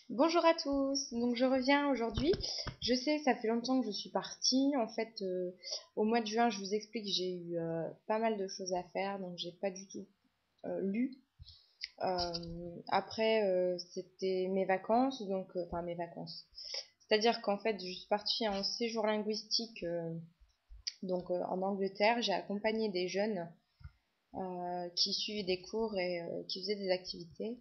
Bonjour à tous, donc je reviens aujourd'hui. Je sais, ça fait longtemps que je suis partie. En fait, au mois de juin, je vous explique, j'ai eu pas mal de choses à faire, donc j'ai pas du tout lu. Après, c'était mes vacances, donc enfin mes vacances. C'est-à-dire qu'en fait, je suis partie en séjour linguistique, en Angleterre. J'ai accompagné des jeunes qui suivaient des cours et qui faisaient des activités.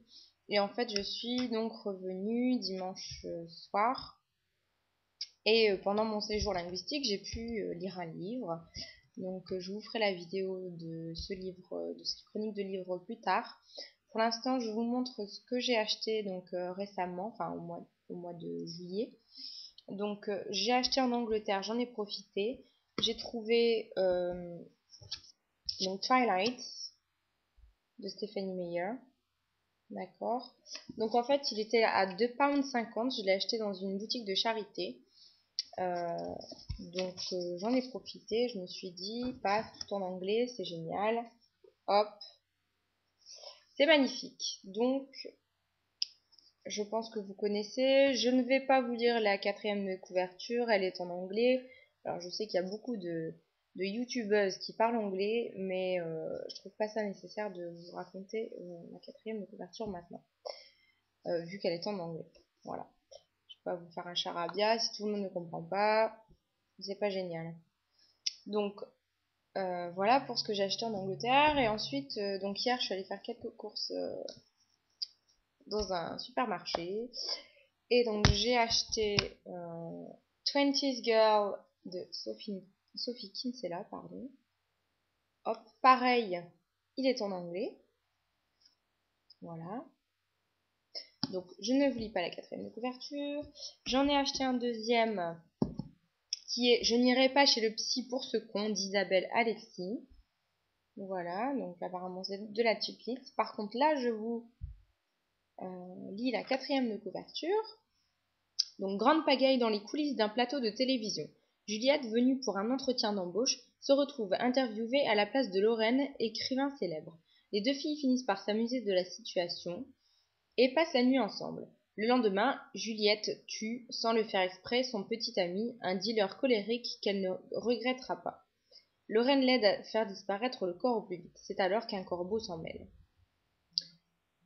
Et en fait, je suis donc revenue dimanche soir. Et pendant mon séjour linguistique, j'ai pu lire un livre. Donc, je vous ferai la vidéo de ce livre, de cette chronique de livre plus tard. Pour l'instant, je vous montre ce que j'ai acheté donc récemment, enfin au mois de juillet. Donc, j'ai acheté en Angleterre, j'en ai profité. J'ai trouvé donc Twilight de Stephanie Meyer. D'accord. Donc en fait, il était à 2,50 £. Je l'ai acheté dans une boutique de charité. J'en ai profité. Je me suis dit, paf, tout en anglais, c'est génial. Hop, c'est magnifique. Donc, je pense que vous connaissez. Je ne vais pas vous lire la quatrième de couverture. Elle est en anglais. Alors, je sais qu'il y a beaucoup de youtubeuses qui parlent anglais, mais je trouve pas ça nécessaire de vous raconter la quatrième de couverture maintenant, vu qu'elle est en anglais. Voilà. Je vais pas vous faire un charabia. Si tout le monde ne comprend pas, c'est pas génial. Donc, voilà pour ce que j'ai acheté en Angleterre. Et ensuite, donc hier, je suis allée faire quelques courses dans un supermarché. Et donc, j'ai acheté 20's Girl de Sophie Kinsella, pardon. Hop, pareil, il est en anglais. Voilà. Donc, je ne vous lis pas la quatrième de couverture. J'en ai acheté un deuxième qui est Je n'irai pas chez le psy pour ce con d'Isabelle Alexis. Voilà, donc apparemment c'est de la chiclite. Par contre, là, je vous lis la quatrième de couverture. Donc, grande pagaille dans les coulisses d'un plateau de télévision. Juliette, venue pour un entretien d'embauche, se retrouve interviewée à la place de Lorraine, écrivain célèbre. Les deux filles finissent par s'amuser de la situation et passent la nuit ensemble. Le lendemain, Juliette tue, sans le faire exprès, son petit ami, un dealer colérique qu'elle ne regrettera pas. Lorraine l'aide à faire disparaître le corps au plus vite. C'est alors qu'un corbeau s'en mêle.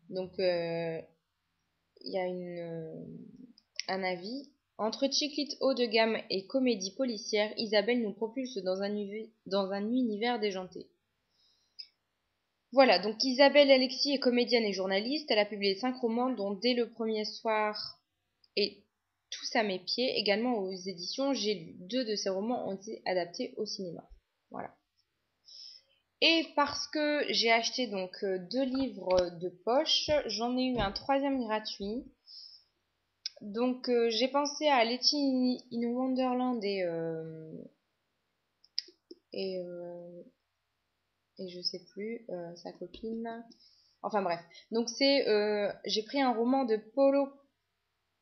Donc, il y a un avis. Entre chiclite haut de gamme et comédie policière, Isabelle nous propulse dans un univers déjanté. Voilà, donc Isabelle Alexis est comédienne et journaliste. Elle a publié 5 romans, dont Dès le premier soir et Tous à mes pieds, également aux éditions J'ai lu. 2 de ces romans ont été adaptés au cinéma. Voilà. Et parce que j'ai acheté donc 2 livres de poche, j'en ai eu un troisième gratuit. Donc j'ai pensé à Letty in Wonderland et, euh, et je sais plus, sa copine. Enfin bref. Donc j'ai pris un roman de Paulo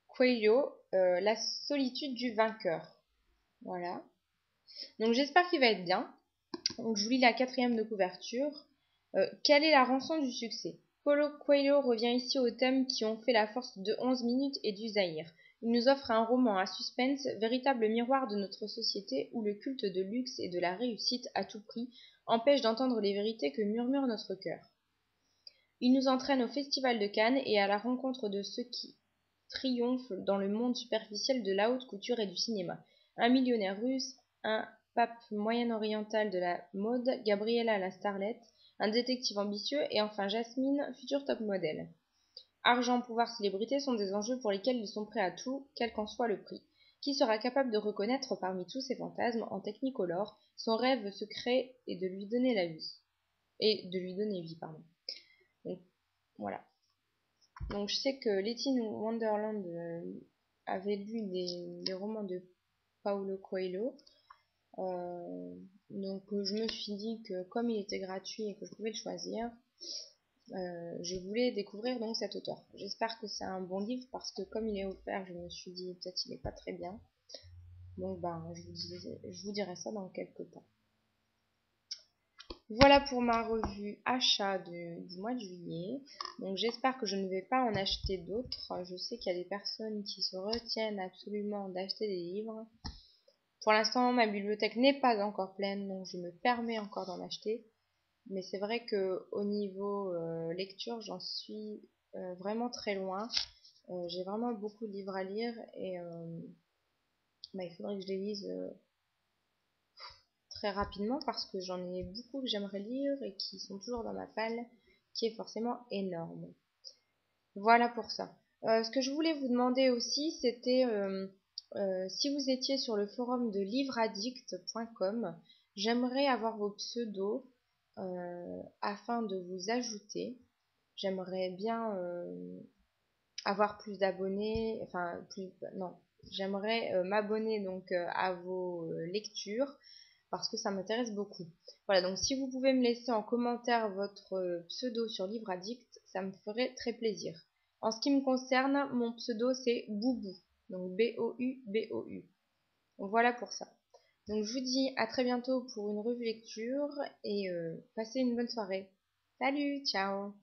Coelho, La solitude du vainqueur. Voilà. Donc j'espère qu'il va être bien. Donc je vous lis la quatrième de couverture. Quelle est la rançon du succès? Paulo Coelho revient ici aux thèmes qui ont fait la force de 11 minutes et du Zaïre. Il nous offre un roman à suspense, véritable miroir de notre société où le culte de luxe et de la réussite à tout prix empêche d'entendre les vérités que murmure notre cœur. Il nous entraîne au Festival de Cannes et à la rencontre de ceux qui triomphent dans le monde superficiel de la haute couture et du cinéma. Un millionnaire russe, un pape moyen-oriental de la mode, Gabriella la starlette, un détective ambitieux et enfin Jasmine, future top modèle. Argent, pouvoir, célébrité sont des enjeux pour lesquels ils sont prêts à tout, quel qu'en soit le prix. Qui sera capable de reconnaître parmi tous ces fantasmes en technicolor son rêve secret et de lui donner la vie et de lui donner vie, pardon. Donc, voilà. Donc je sais que Letty Wonderland avait lu des romans de Paulo Coelho. Je me suis dit que comme il était gratuit et que je pouvais le choisir, je voulais découvrir donc cet auteur. J'espère que c'est un bon livre parce que comme il est offert, je me suis dit peut-être il n'est pas très bien. Donc je vous dirai ça dans quelques temps. Voilà pour ma revue achat du mois de juillet. Donc j'espère que je ne vais pas en acheter d'autres. Je sais qu'il y a des personnes qui se retiennent absolument d'acheter des livres. Pour l'instant, ma bibliothèque n'est pas encore pleine, donc je me permets encore d'en acheter. Mais c'est vrai que au niveau lecture, j'en suis vraiment très loin. J'ai vraiment beaucoup de livres à lire et il faudrait que je les lise très rapidement parce que j'en ai beaucoup que j'aimerais lire et qui sont toujours dans ma palle, qui est forcément énorme. Voilà pour ça. Ce que je voulais vous demander aussi, c'était si vous étiez sur le forum de livreaddict.com, j'aimerais avoir vos pseudos afin de vous ajouter. J'aimerais bien avoir plus d'abonnés, enfin plus, non, j'aimerais m'abonner donc à vos lectures parce que ça m'intéresse beaucoup. Voilà, donc si vous pouvez me laisser en commentaire votre pseudo sur Livre Addict, ça me ferait très plaisir. En ce qui me concerne, mon pseudo c'est Boubou, donc B-O-U-B-O-U. Donc voilà pour ça. Donc je vous dis à très bientôt pour une revue lecture et passez une bonne soirée. Salut, ciao!